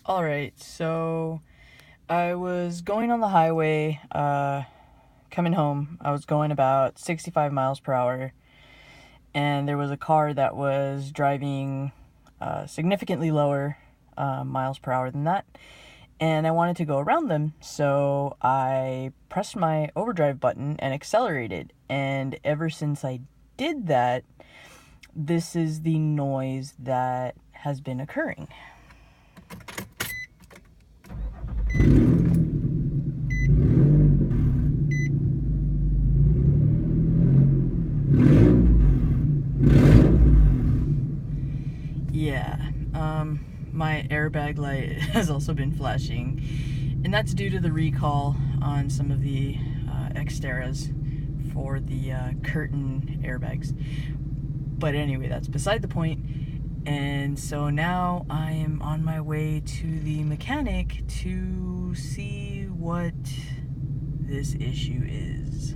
Alright, so I was going on the highway, coming home. I was going about 65 miles per hour, and there was a car that was driving significantly lower miles per hour than that, and I wanted to go around them, so I pressed my overdrive button and accelerated, and ever since I did that, this is the noise that has been occurring. Yeah, my airbag light has also been flashing, and that's due to the recall on some of the Xterras for the curtain airbags. But anyway, that's beside the point. And so now I am on my way to the mechanic to see what this issue is.